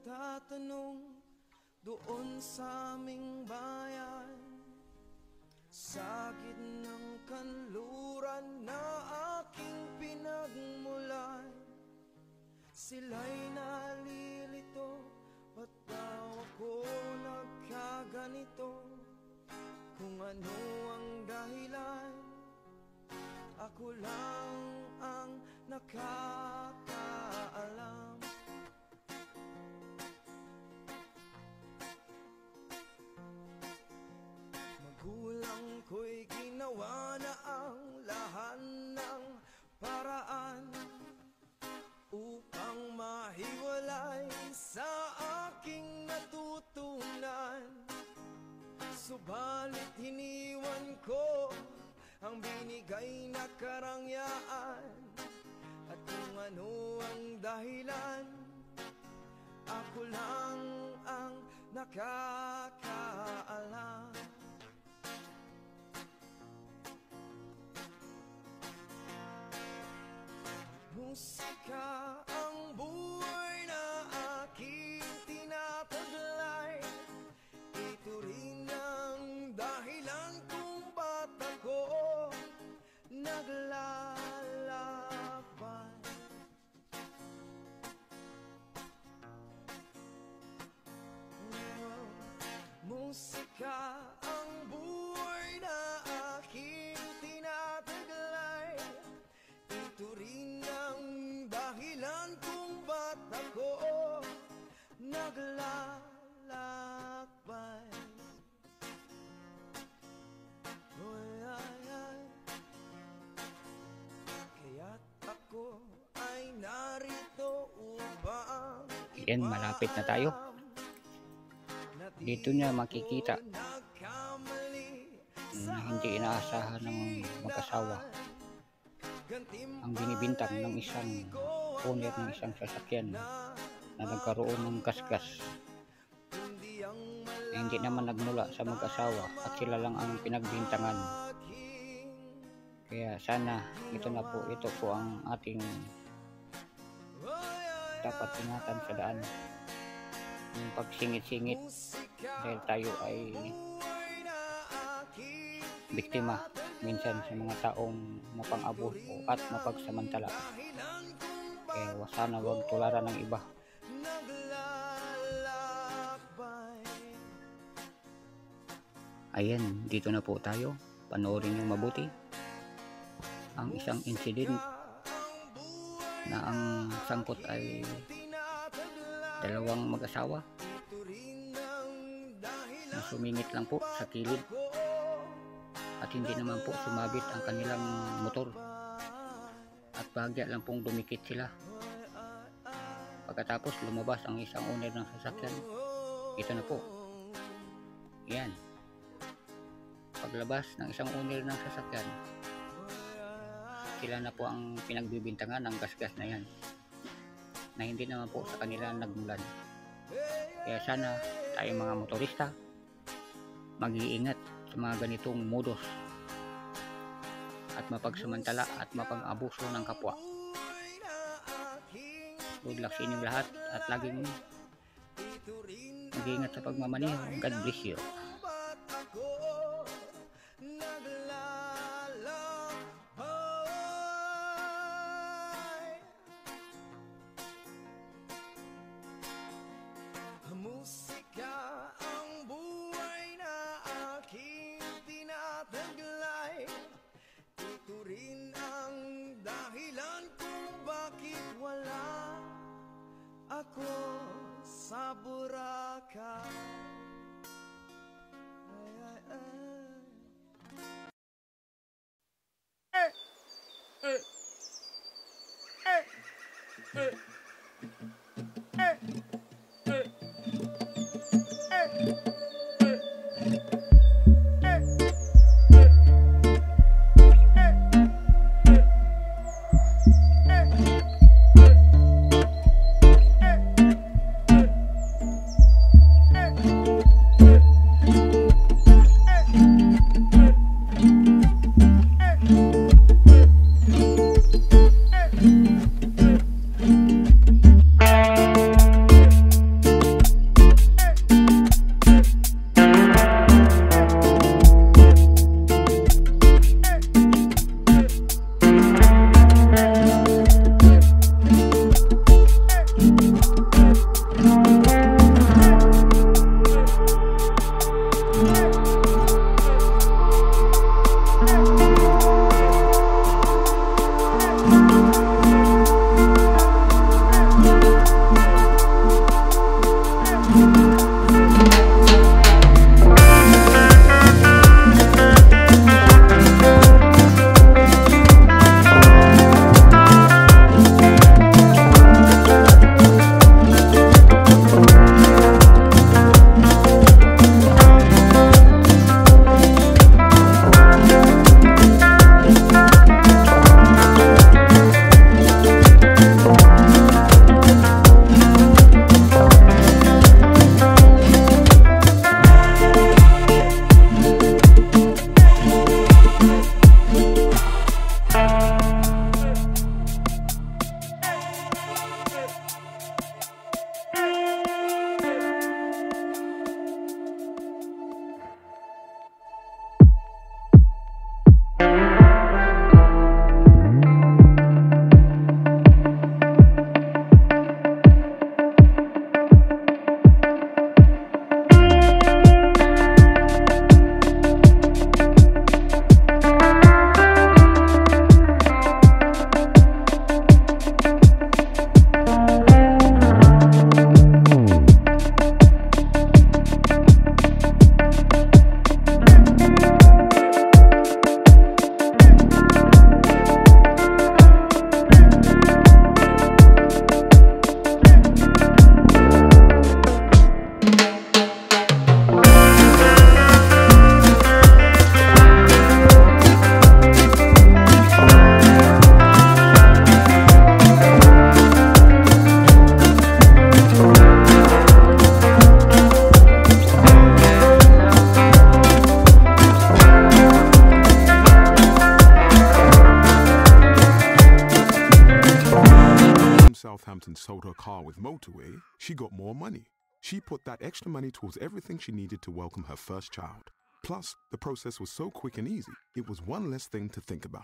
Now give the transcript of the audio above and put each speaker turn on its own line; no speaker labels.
nagtatanong doon sa aming bayan, sa gitnang kanluran na aking pinagmulan. Sila'y nalilito, ba't daw ako nagkaganito? Kung ano ang dahilan, ako lang ang nakakaalam. Magulang ko'y ginawa na ang lahat ng paraan upang mahiwalay sa aking natutunan. Subalit hiniwan ko ang binigay na karangyaan, at kung ano ang dahilan, ako lang ang nakakaalam. Musika ang buhay na aking tinataglay. Ito rin ang dahilan kung ba't ako naglalaban. Musika ang buhay na aking tinataglay. Ito rin ang dahilan kung ba't ako naglalakbay. Kaya't ako ay narito upang
Yan, malapit na tayo. Dito niya makikita na hindi inaasahan ng mag-asawa ang binibintang ng isang owner ng isang sasakyan na nagkaroon ng gasgas na hindi naman nagmula sa mag-asawa at sila lang ang pinagbintangan. Kaya sana ito po ang ating dapat ingatan sa daan, yung pagsingit-singit, dahil tayo ay biktima minsan sa mga taong mapang-abuso at mapagsamantala. Kaya sana wag tularan ng iba. Ayan, dito na po tayo. Panoorin yung mabuti ang isang incident na ang sangkot ay dalawang mag-asawa na sumingit lang po sa kilid at hindi naman po sumabit ang kanilang motor at bahagya lang pong dumikit sila. Pagkatapos lumabas ang isang owner ng sasakyan. Ito na po. Yan. Paglabas ng isang owner ng sasakyan, sila na po ang pinagbibintangan ng gasgas na yan, na hindi naman po sa kanila nagmulan. Kaya sana tayong mga motorista mag-iingat sa mga ganitong modus at mapagsamantala at mapang-abuso ng kapwa. Good luck sa inyong lahat at laging mag-iingat sa pagmamaneho. God bless you.
Musika ang buhay na aking tinataglay. Ito rin ang dahilan kung bakit wala ako sa Boracay.
Southampton sold her car with Motorway, she got more money. She put that extra money towards everything she needed to welcome her first child. Plus, the process was so quick and easy, it was one less thing to think about.